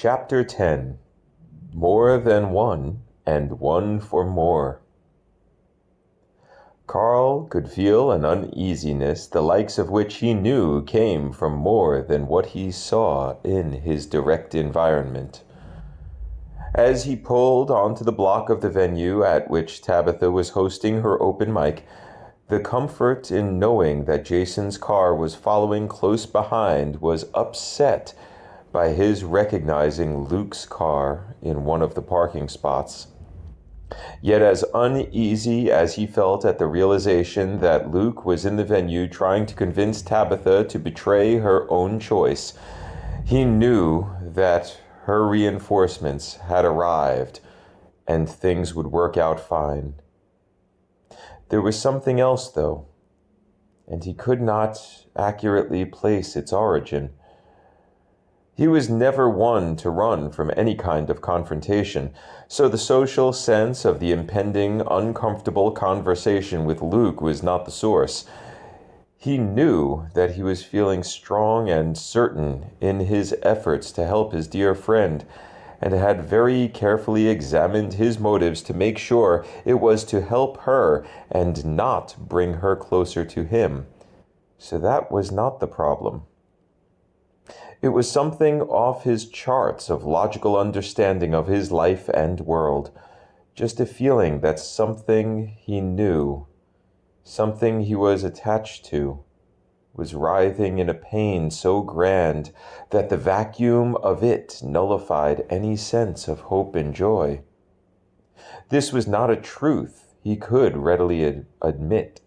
Chapter 10 More Than One and One for More. Carl could feel an uneasiness the likes of which he knew came from more than what he saw in his direct environment. As he pulled onto the block of the venue at which Tabitha was hosting her open mic, the comfort in knowing that Jason's car was following close behind was upset by his recognizing Luke's car in one of the parking spots. Yet as uneasy as he felt at the realization that Luke was in the venue trying to convince Tabitha to betray her own choice, he knew that her reinforcements had arrived and things would work out fine. There was something else, though, and he could not accurately place its origin. He was never one to run from any kind of confrontation, so the social sense of the impending, uncomfortable conversation with Luke was not the source. He knew that he was feeling strong and certain in his efforts to help his dear friend, and had very carefully examined his motives to make sure it was to help her and not bring her closer to him. So that was not the problem. It was something off his charts of logical understanding of his life and world. Just a feeling that something he knew, something he was attached to, was writhing in a pain so grand that the vacuum of it nullified any sense of hope and joy. This was not a truth he could readily admit,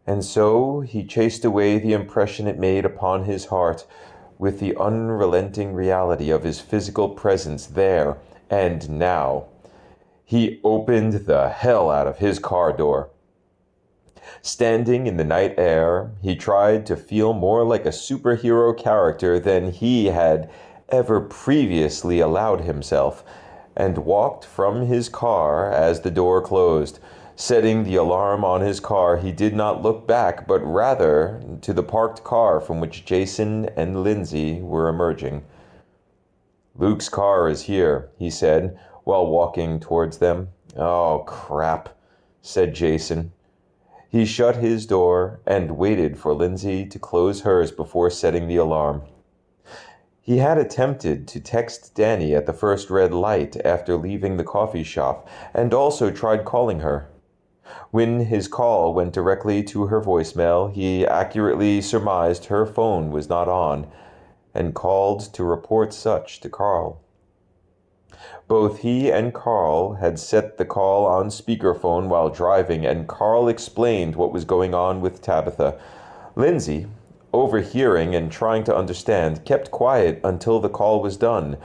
and so he chased away the impression it made upon his heart with the unrelenting reality of his physical presence there and now. He opened the hell out of his car door. Standing in the night air, he tried to feel more like a superhero character than he had ever previously allowed himself, and walked from his car as the door closed. Setting the alarm on his car, he did not look back, but rather to the parked car from which Jason and Lindsay were emerging. "Luke's car is here," he said, while walking towards them. "Oh, crap," said Jason. He shut his door and waited for Lindsay to close hers before setting the alarm. He had attempted to text Danny at the first red light after leaving the coffee shop, and also tried calling her. When his call went directly to her voicemail, he accurately surmised her phone was not on, and called to report such to Carl. Both he and Carl had set the call on speakerphone while driving, and Carl explained what was going on with Tabitha. Lindsay, overhearing and trying to understand, kept quiet until the call was done.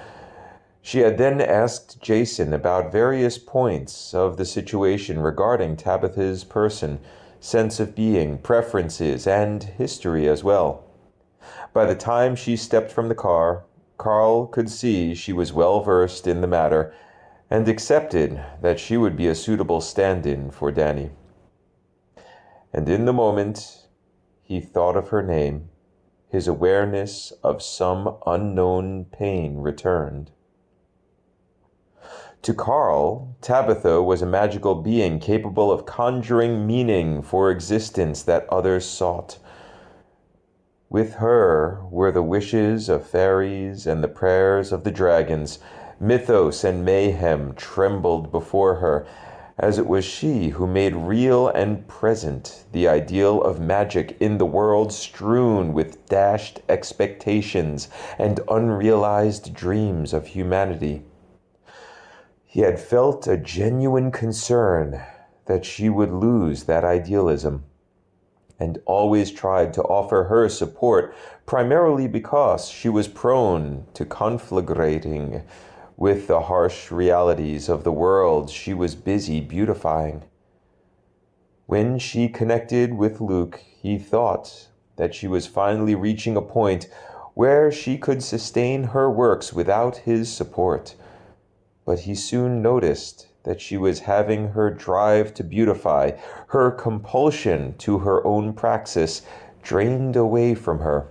She had then asked Jason about various points of the situation regarding Tabitha's person, sense of being, preferences, and history as well. By the time she stepped from the car, Carl could see she was well versed in the matter, and accepted that she would be a suitable stand-in for Danny. And in the moment he thought of her name, his awareness of some unknown pain returned. To Carl, Tabitha was a magical being capable of conjuring meaning for existence that others sought. With her were the wishes of fairies and the prayers of the dragons. Mythos and mayhem trembled before her, as it was she who made real and present the ideal of magic in the world strewn with dashed expectations and unrealized dreams of humanity. He had felt a genuine concern that she would lose that idealism, and always tried to offer her support, primarily because she was prone to conflagrating with the harsh realities of the world she was busy beautifying. When she connected with Luke, he thought that she was finally reaching a point where she could sustain her works without his support. But he soon noticed that she was having her drive to beautify, her compulsion to her own praxis, drained away from her.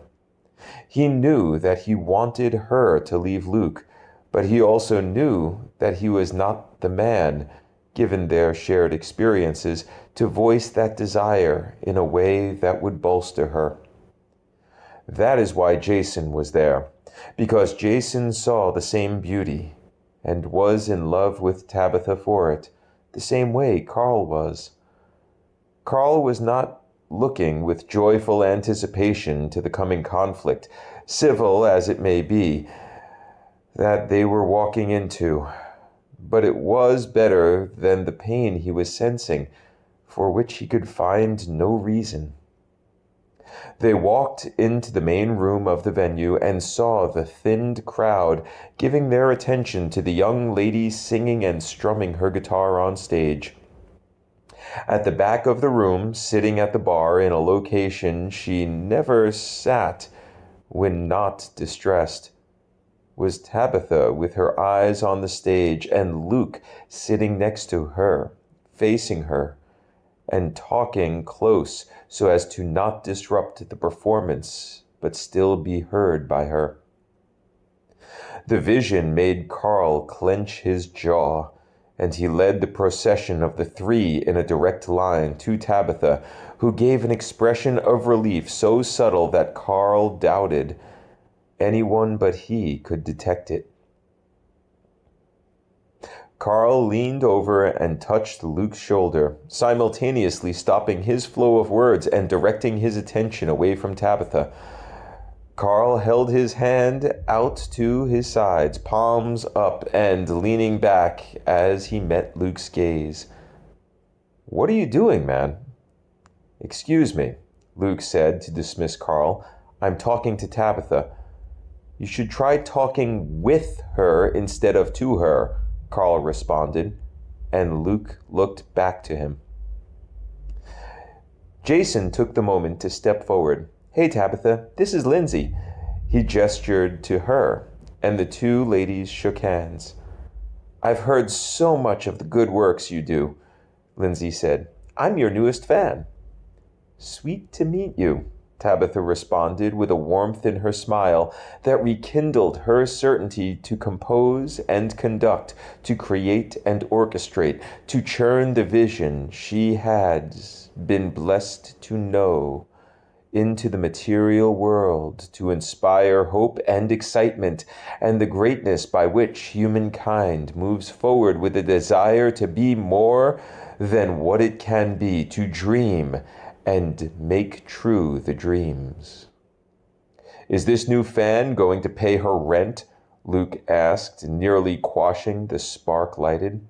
He knew that he wanted her to leave Luke, but he also knew that he was not the man, given their shared experiences, to voice that desire in a way that would bolster her. That is why Jason was there, because Jason saw the same beauty and was in love with Tabitha for it, the same way Carl was. Carl was not looking with joyful anticipation to the coming conflict, civil as it may be, that they were walking into, but it was better than the pain he was sensing, for which he could find no reason. They walked into the main room of the venue and saw the thinned crowd giving their attention to the young lady singing and strumming her guitar on stage. At the back of the room, sitting at the bar in a location she never sat when not distressed, was Tabitha with her eyes on the stage and Luke sitting next to her, facing her, and talking close so as to not disrupt the performance, but still be heard by her. The vision made Carl clench his jaw, and he led the procession of the three in a direct line to Tabitha, who gave an expression of relief so subtle that Carl doubted anyone but he could detect it. Carl leaned over and touched Luke's shoulder, simultaneously stopping his flow of words and directing his attention away from Tabitha. Carl held his hand out to his sides, palms up and leaning back as he met Luke's gaze. "What are you doing, man?" "Excuse me," Luke said to dismiss Carl. "I'm talking to Tabitha." "You should try talking with her instead of to her," Carl responded, and Luke looked back to him. Jason took the moment to step forward. "Hey, Tabitha, this is Lindsay." He gestured to her, and the two ladies shook hands. "I've heard so much of the good works you do," Lindsay said. "I'm your newest fan." "Sweet to meet you," Tabitha responded with a warmth in her smile that rekindled her certainty to compose and conduct, to create and orchestrate, to churn the vision she had been blessed to know into the material world, to inspire hope and excitement, and the greatness by which humankind moves forward with a desire to be more than what it can be, to dream and make true the dreams. "Is this new fan going to pay her rent?" Luke asked, nearly quashing the spark lighted.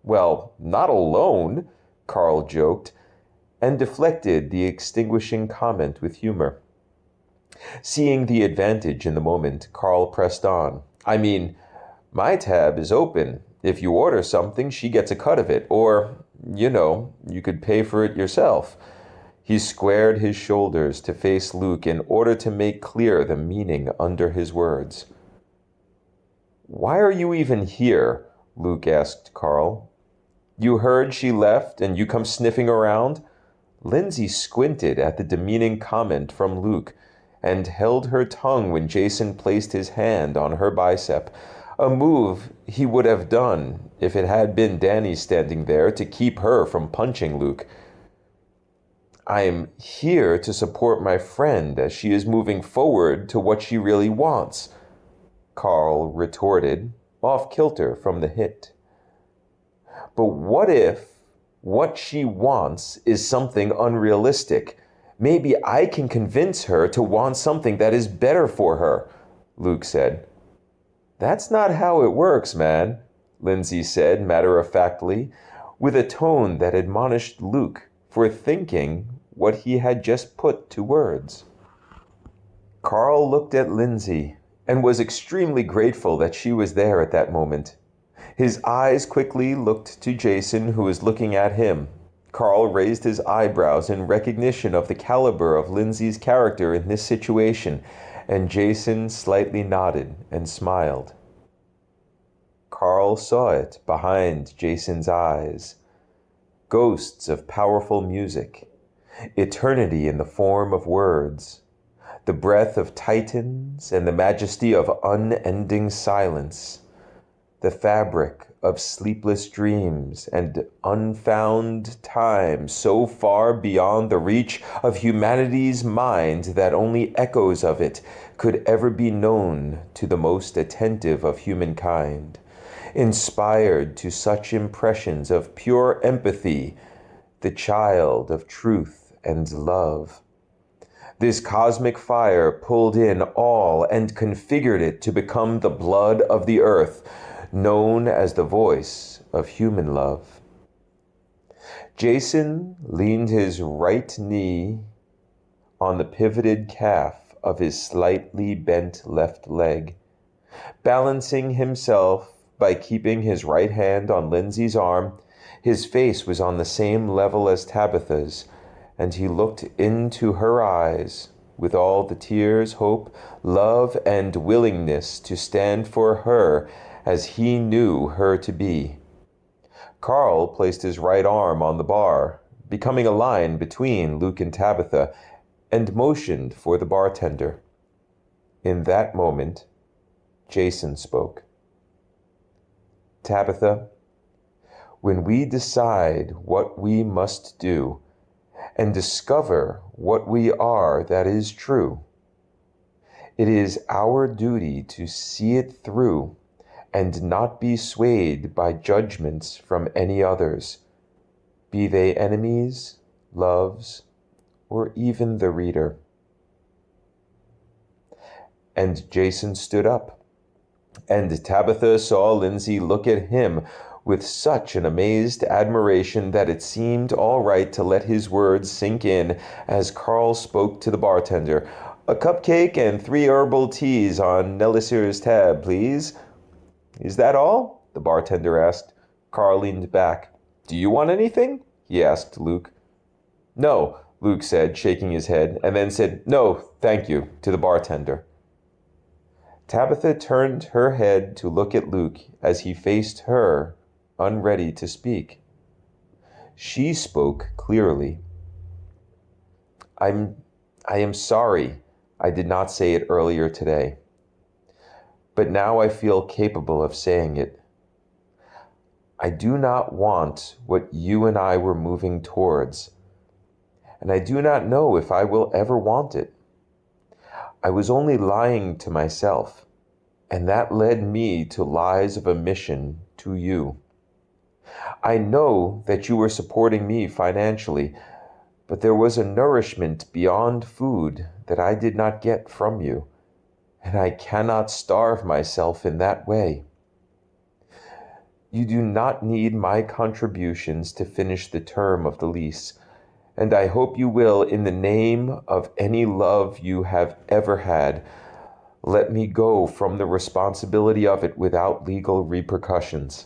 "Well, not alone," Carl joked, and deflected the extinguishing comment with humor. Seeing the advantage in the moment, Carl pressed on. "I mean, my tab is open. If you order something, she gets a cut of it, or, you could pay for it yourself." He squared his shoulders to face Luke in order to make clear the meaning under his words. "Why are you even here?" Luke asked Carl. "You heard she left and you come sniffing around?" Lindsay squinted at the demeaning comment from Luke and held her tongue when Jason placed his hand on her bicep, a move he would have done if it had been Danny standing there to keep her from punching Luke. "I'm here to support my friend as she is moving forward to what she really wants," Carl retorted, off kilter from the hit. "But what if what she wants is something unrealistic? Maybe I can convince her to want something that is better for her," Luke said. "That's not how it works, man," Lindsay said matter-of-factly, with a tone that admonished Luke for thinking what he had just put to words. Carl looked at Lindsay and was extremely grateful that she was there at that moment. His eyes quickly looked to Jason, who was looking at him. Carl raised his eyebrows in recognition of the caliber of Lindsay's character in this situation, and Jason slightly nodded and smiled. Carl saw it behind Jason's eyes. Ghosts of powerful music. Eternity in the form of words. the breath of titans and the majesty of unending silence, the fabric of sleepless dreams and unfound time so far beyond the reach of humanity's mind that only echoes of it could ever be known to the most attentive of humankind, inspired to such impressions of pure empathy, the child of truth and love. This cosmic fire pulled in all and configured it to become the blood of the earth, known as the voice of human love. Jason leaned his right knee on the pivoted calf of his slightly bent left leg, balancing himself by keeping his right hand on Lindsay's arm. His face was on the same level as Tabitha's, and he looked into her eyes with all the tears, hope, love, and willingness to stand for her as he knew her to be. Carl placed his right arm on the bar, becoming a line between Luke and Tabitha, and motioned for the bartender. In that moment, Jason spoke. Tabitha, when we decide what we must do and discover what we are that is true, it is our duty to see it through and not be swayed by judgments from any others, be they enemies, loves, or even the reader. And Jason stood up, and Tabitha saw Lindsay look at him with such an amazed admiration that it seemed all right to let his words sink in as Carl spoke to the bartender. "A cupcake and 3 herbal teas on Nelisir's tab, please." "Is that all?" the bartender asked. Carl leaned back. "Do you want anything?" he asked Luke. "No," Luke said, shaking his head, and then said, "No, thank you," to the bartender. Tabitha turned her head to look at Luke as he faced her, unready to speak. She spoke clearly. I am sorry I did not say it earlier today, but now I feel capable of saying it. I do not want what you and I were moving towards, and I do not know if I will ever want it. I was only lying to myself, and that led me to lies of omission to you. I know that you were supporting me financially, but there was a nourishment beyond food that I did not get from you, and I cannot starve myself in that way. You do not need my contributions to finish the term of the lease, and I hope you will, in the name of any love you have ever had, let me go from the responsibility of it without legal repercussions.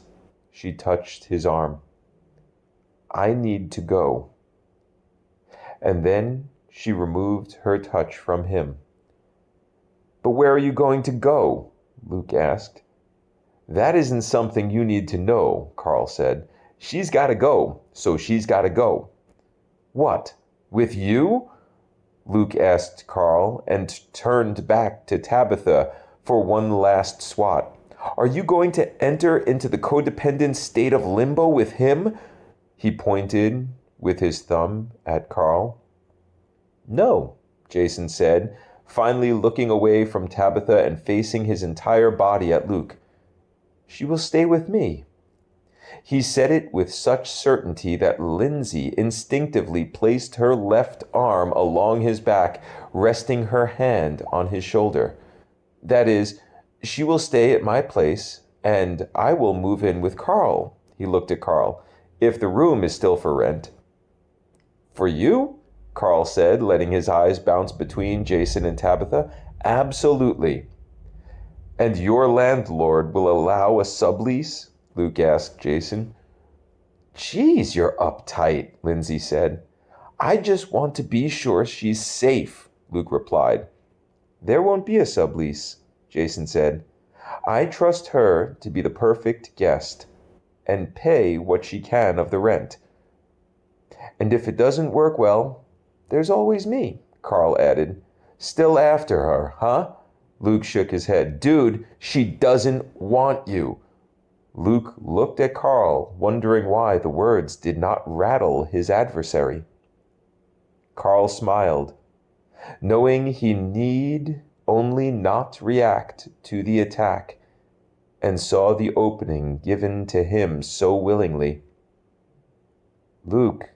She touched his arm. I need to go. And then she removed her touch from him. But where are you going to go? Luke asked. That isn't something you need to know, Carl said. She's got to go, so she's got to go. What, with you? Luke asked Carl and turned back to Tabitha for one last swat. Are you going to enter into the codependent state of limbo with him? He pointed with his thumb at Carl. No, Jason said, finally looking away from Tabitha and facing his entire body at Luke. She will stay with me. He said it with such certainty that Lindsay instinctively placed her left arm along his back, resting her hand on his shoulder. That is, she will stay at my place, and I will move in with Carl. He looked at Carl. If the room is still for rent. For you? Carl said, letting his eyes bounce between Jason and Tabitha. Absolutely. And your landlord will allow a sublease? Luke asked Jason. Geez, you're uptight, Lindsay said. I just want to be sure she's safe, Luke replied. There won't be a sublease, Jason said. I trust her to be the perfect guest and pay what she can of the rent. And if it doesn't work well, there's always me, Carl added, Still after her, huh? Luke shook his head. Dude, she doesn't want you. Luke looked at Carl, wondering why the words did not rattle his adversary. Carl smiled, knowing he need only not react to the attack, and saw the opening given to him so willingly. Luke,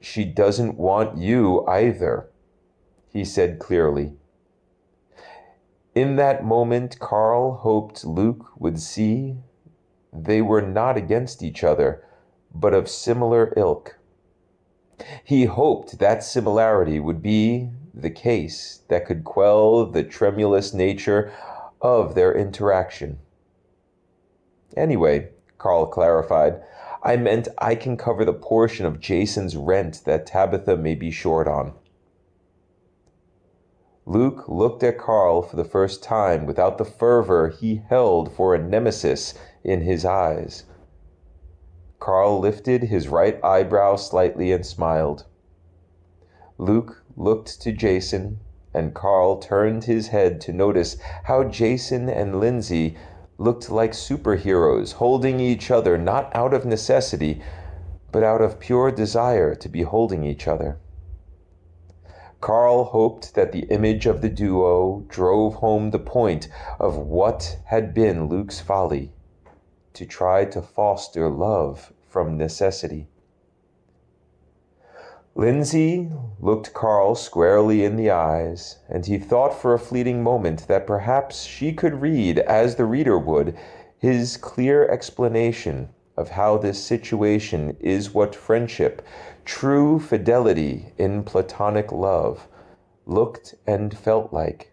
she doesn't want you either, he said clearly. In that moment, Carl hoped Luke would see they were not against each other, but of similar ilk. He hoped that similarity would be the case that could quell the tremulous nature of their interaction. Anyway, Carl clarified, I meant I can cover the portion of Jason's rent that Tabitha may be short on. Luke looked at Carl for the first time without the fervor he held for a nemesis in his eyes. Carl lifted his right eyebrow slightly and smiled. Luke looked to Jason, and Carl turned his head to notice how Jason and Lindsay looked like superheroes, holding each other not out of necessity, but out of pure desire to be holding each other. Carl hoped that the image of the duo drove home the point of what had been Luke's folly, to try to foster love from necessity. Lindsay looked Carl squarely in the eyes, and he thought for a fleeting moment that perhaps she could read, as the reader would, his clear explanation of how this situation is what friendship, true fidelity in platonic love, looked and felt like.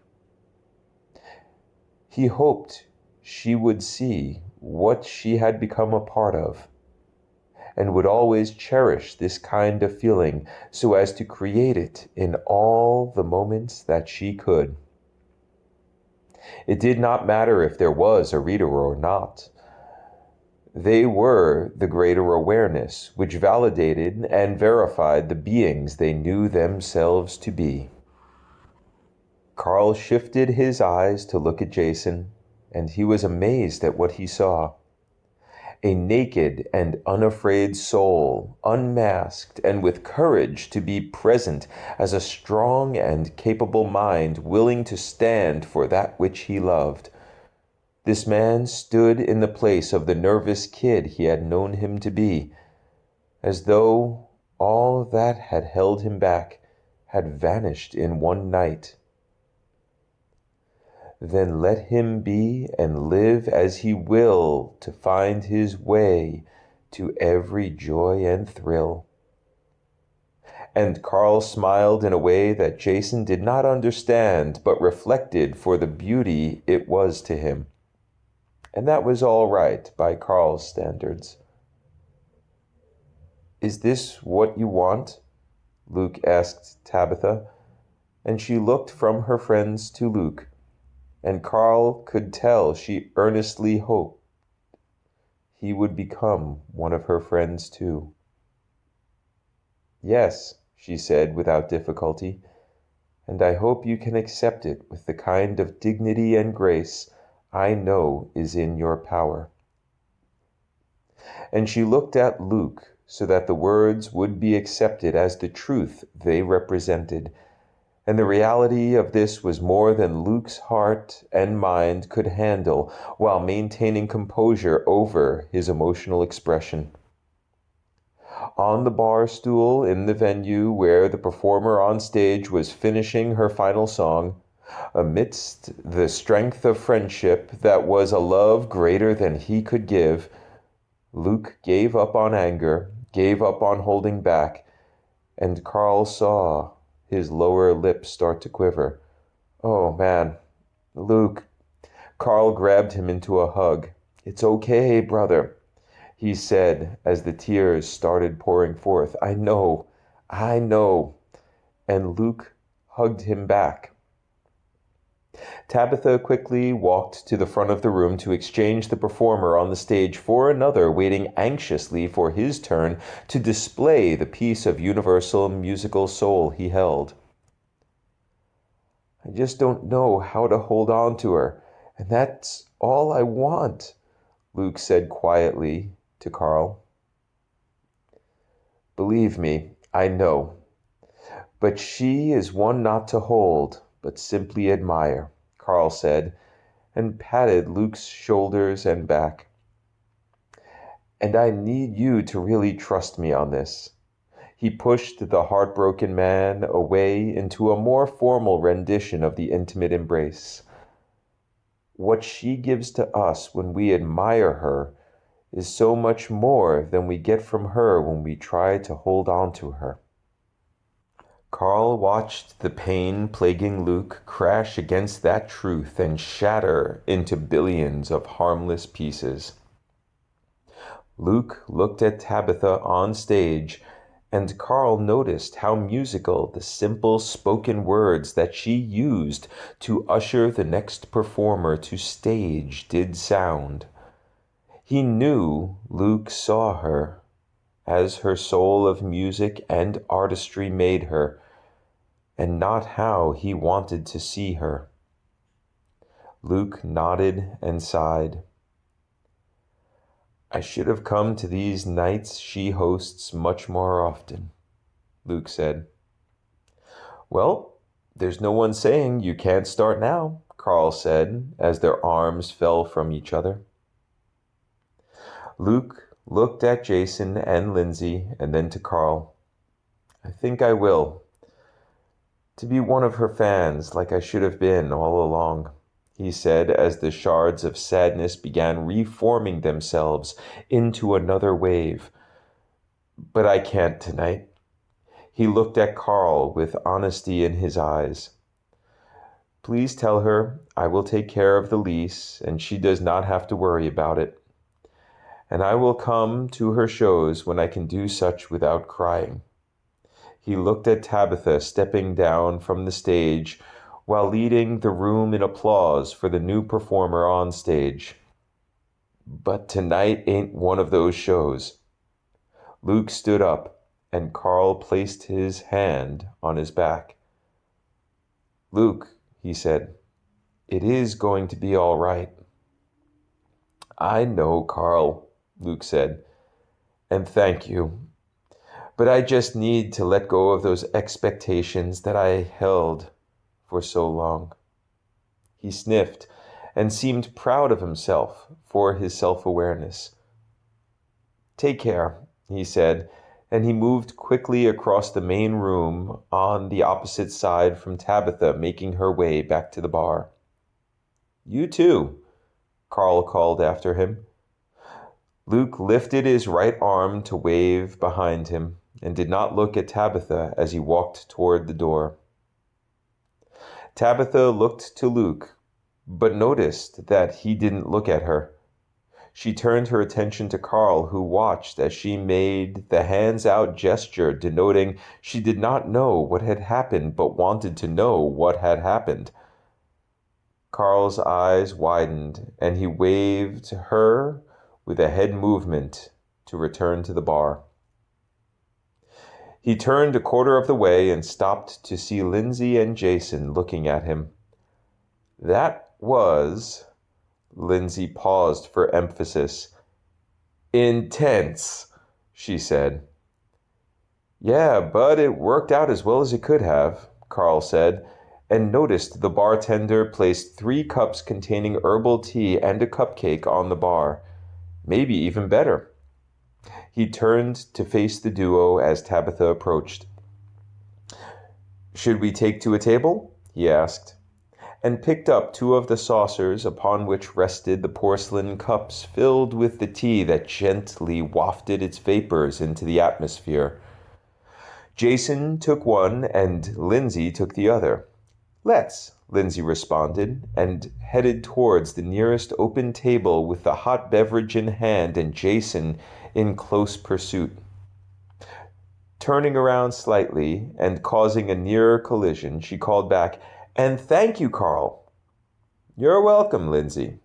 He hoped she would see what she had become a part of, and would always cherish this kind of feeling so as to create it in all the moments that she could. It did not matter if there was a reader or not. They were the greater awareness which validated and verified the beings they knew themselves to be. Carl shifted his eyes to look at Jason, and he was amazed at what he saw. A naked and unafraid soul, unmasked and with courage to be present as a strong and capable mind willing to stand for that which he loved. This man stood in the place of the nervous kid he had known him to be, as though all that had held him back had vanished in one night. Then let him be and live as he will to find his way to every joy and thrill. And Carl smiled in a way that Jason did not understand, but reflected for the beauty it was to him. And that was all right by Carl's standards. Is this what you want? Luke asked Tabitha, and she looked from her friends to Luke. And Carl could tell she earnestly hoped he would become one of her friends too. Yes, she said without difficulty, and I hope you can accept it with the kind of dignity and grace I know is in your power. And she looked at Luke so that the words would be accepted as the truth they represented, and the reality of this was more than Luke's heart and mind could handle while maintaining composure over his emotional expression. On the bar stool in the venue where the performer on stage was finishing her final song, amidst the strength of friendship that was a love greater than he could give, Luke gave up on anger, gave up on holding back, and Carl saw his lower lip start to quiver. Oh, man. Luke. Carl grabbed him into a hug. It's okay, brother, he said as the tears started pouring forth. I know. And Luke hugged him back. Tabitha quickly walked to the front of the room to exchange the performer on the stage for another waiting anxiously for his turn to display the piece of universal musical soul he held. I just don't know how to hold on to her, and that's all I want," Luke said quietly to Carl. "Believe me, I know. But she is one not to hold, but simply admire," Carl said, and patted Luke's shoulders and back. "And I need you to really trust me on this." He pushed the heartbroken man away into a more formal rendition of the intimate embrace. "What she gives to us when we admire her is so much more than we get from her when we try to hold on to her." Carl watched the pain plaguing Luke crash against that truth and shatter into billions of harmless pieces. Luke looked at Tabitha on stage, and Carl noticed how musical the simple spoken words that she used to usher the next performer to stage did sound. He knew Luke saw her, as her soul of music and artistry made her, and not how he wanted to see her. Luke nodded and sighed. "I should have come to these nights she hosts much more often," Luke said. "Well, there's no one saying you can't start now," Carl said, as their arms fell from each other. Luke looked at Jason and Lindsay and then to Carl. "I think I will. To be one of her fans like I should have been all along," he said as the shards of sadness began reforming themselves into another wave. "But I can't tonight." He looked at Carl with honesty in his eyes. "Please tell her I will take care of the lease and she does not have to worry about it. And I will come to her shows when I can do such without crying." He looked at Tabitha stepping down from the stage while leading the room in applause for the new performer on stage. "But tonight ain't one of those shows." Luke stood up, and Carl placed his hand on his back. "Luke," he said, "it is going to be all right." "I know, Carl," Luke said, "and thank you. But I just need to let go of those expectations that I held for so long." He sniffed and seemed proud of himself for his self-awareness. "Take care," he said, and he moved quickly across the main room on the opposite side from Tabitha, making her way back to the bar. "You too," Carl called after him. Luke lifted his right arm to wave behind him and did not look at Tabitha as he walked toward the door. Tabitha looked to Luke, but noticed that he didn't look at her. She turned her attention to Carl, who watched as she made the hands-out gesture denoting she did not know what had happened but wanted to know what had happened. Carl's eyes widened, and he waved her with a head movement to return to the bar. He turned a quarter of the way and stopped to see Lindsay and Jason looking at him. "That was," Lindsay paused for emphasis, "intense," she said. "Yeah, but it worked out as well as it could have," Carl said, and noticed the bartender placed 3 cups containing herbal tea and a cupcake on the bar. Maybe even better. He turned to face the duo as Tabitha approached. "Should we take to a table?" he asked, and picked up 2 of the saucers upon which rested the porcelain cups filled with the tea that gently wafted its vapors into the atmosphere. Jason took one and Lindsay took the other. "Let's," Lindsay responded, and headed towards the nearest open table with the hot beverage in hand and Jason in close pursuit. Turning around slightly and causing a nearer collision, she called back, "And thank you, Carl." "You're welcome, Lindsay,"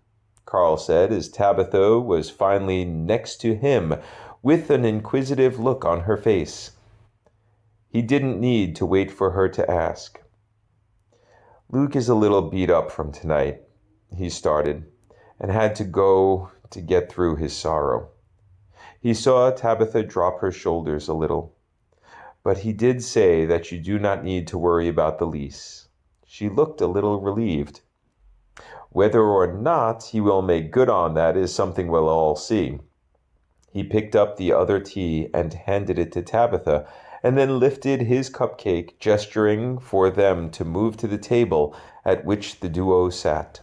Carl said as Tabitha was finally next to him with an inquisitive look on her face. He didn't need to wait for her to ask. Luke is a little beat up from tonight, he started, and had to go to get through his sorrow. He saw Tabitha drop her shoulders a little, but he did say that you do not need to worry about the lease. She looked a little relieved. Whether or not he will make good on that is something we'll all see. He picked up the other tea and handed it to Tabitha, and then lifted his cupcake, gesturing for them to move to the table at which the duo sat.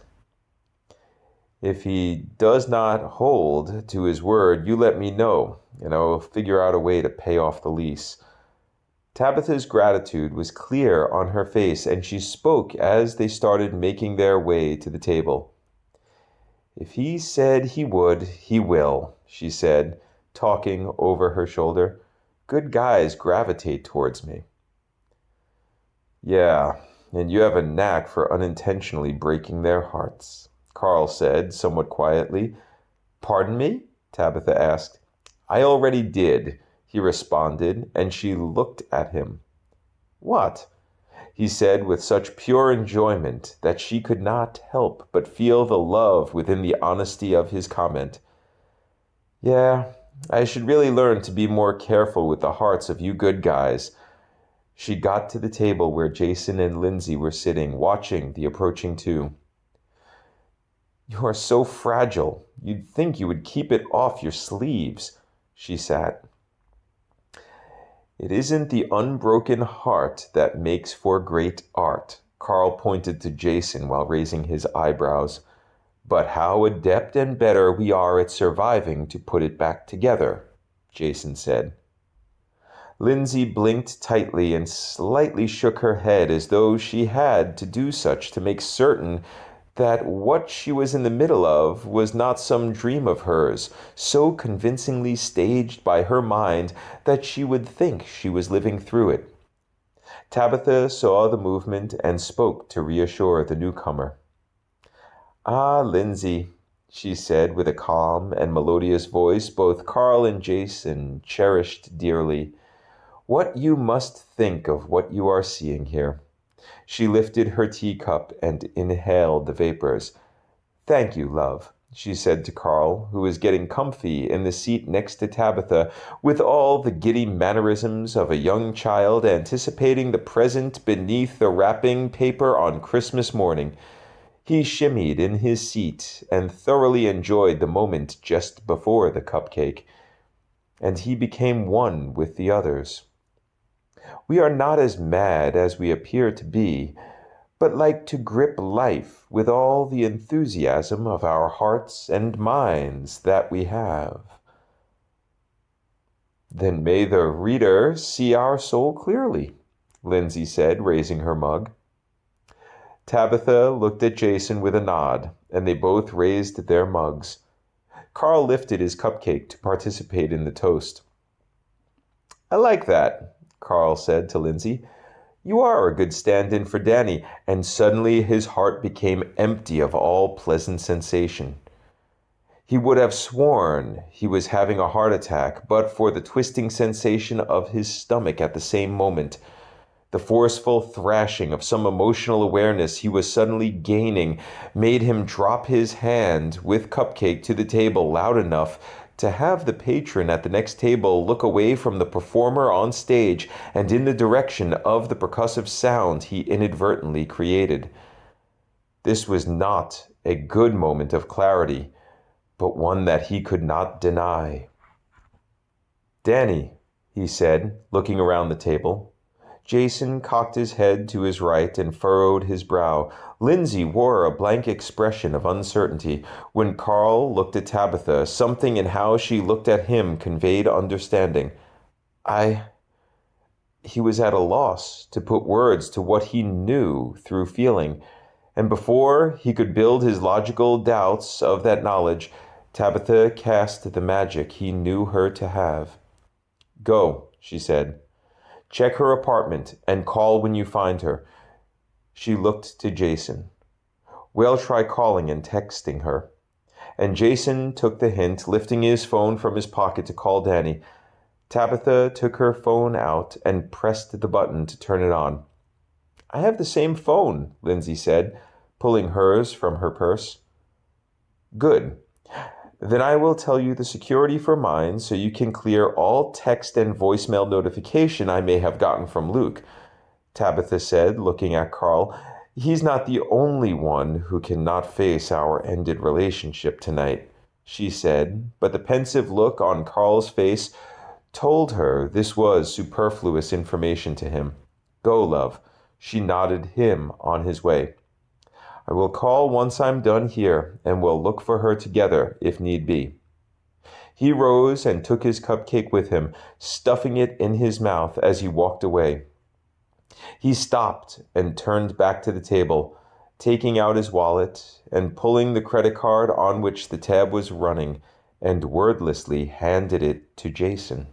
If he does not hold to his word, you let me know, and I will figure out a way to pay off the lease. Tabitha's gratitude was clear on her face, and she spoke as they started making their way to the table. If he said he would, he will, she said, talking over her shoulder. Good guys gravitate towards me. Yeah, and you have a knack for unintentionally breaking their hearts, Carl said, somewhat quietly. Pardon me? Tabitha asked. I already did, he responded, and she looked at him. What? He said with such pure enjoyment that she could not help but feel the love within the honesty of his comment. Yeah, I should really learn to be more careful with the hearts of you good guys. She got to the table where Jason and Lindsay were sitting, watching the approaching two. You are so fragile. You'd think you would keep it off your sleeves, she sat. It isn't the unbroken heart that makes for great art, Carl pointed to Jason while raising his eyebrows. But how adept and better we are at surviving to put it back together, Jason said. Lindsay blinked tightly and slightly shook her head as though she had to do such to make certain that what she was in the middle of was not some dream of hers, so convincingly staged by her mind that she would think she was living through it. Tabitha saw the movement and spoke to reassure the newcomer. Ah, Lindsay, she said with a calm and melodious voice both Carl and Jason cherished dearly. What you must think of what you are seeing here. She lifted her teacup and inhaled the vapors. Thank you, love, she said to Carl, who was getting comfy in the seat next to Tabitha, with all the giddy mannerisms of a young child anticipating the present beneath the wrapping paper on Christmas morning. He shimmied in his seat and thoroughly enjoyed the moment just before the cupcake, and he became one with the others. We are not as mad as we appear to be, but like to grip life with all the enthusiasm of our hearts and minds that we have. Then may the reader see our soul clearly, Lindsay said, raising her mug. Tabitha looked at Jason with a nod, and they both raised their mugs. Carl lifted his cupcake to participate in the toast. I like that, Carl said to Lindsay. You are a good stand-in for Danny, and suddenly his heart became empty of all pleasant sensation. He would have sworn he was having a heart attack, but for the twisting sensation of his stomach at the same moment. The forceful thrashing of some emotional awareness he was suddenly gaining made him drop his hand with cupcake to the table loud enough to have the patron at the next table look away from the performer on stage and in the direction of the percussive sound he inadvertently created. This was not a good moment of clarity, but one that he could not deny. Danny, he said, looking around the table. Jason cocked his head to his right and furrowed his brow. Lindsay wore a blank expression of uncertainty. When Carl looked at Tabitha, something in how she looked at him conveyed understanding. He was at a loss to put words to what he knew through feeling, and before he could build his logical doubts of that knowledge, Tabitha cast the magic he knew her to have. Go, she said. Check her apartment and call when you find her. She looked to Jason. We'll try calling and texting her. And Jason took the hint, lifting his phone from his pocket to call Danny. Tabitha took her phone out and pressed the button to turn it on. I have the same phone, Lindsay said, pulling hers from her purse. Good. Then I will tell you the security for mine so you can clear all text and voicemail notification I may have gotten from Luke, Tabitha said, looking at Carl. He's not the only one who cannot face our ended relationship tonight, she said, but the pensive look on Carl's face told her this was superfluous information to him. Go, love. She nodded him on his way. I will call once I'm done here, and we'll look for her together if need be. He rose and took his cupcake with him, stuffing it in his mouth as he walked away. He stopped and turned back to the table, taking out his wallet and pulling the credit card on which the tab was running, and wordlessly handed it to Jason.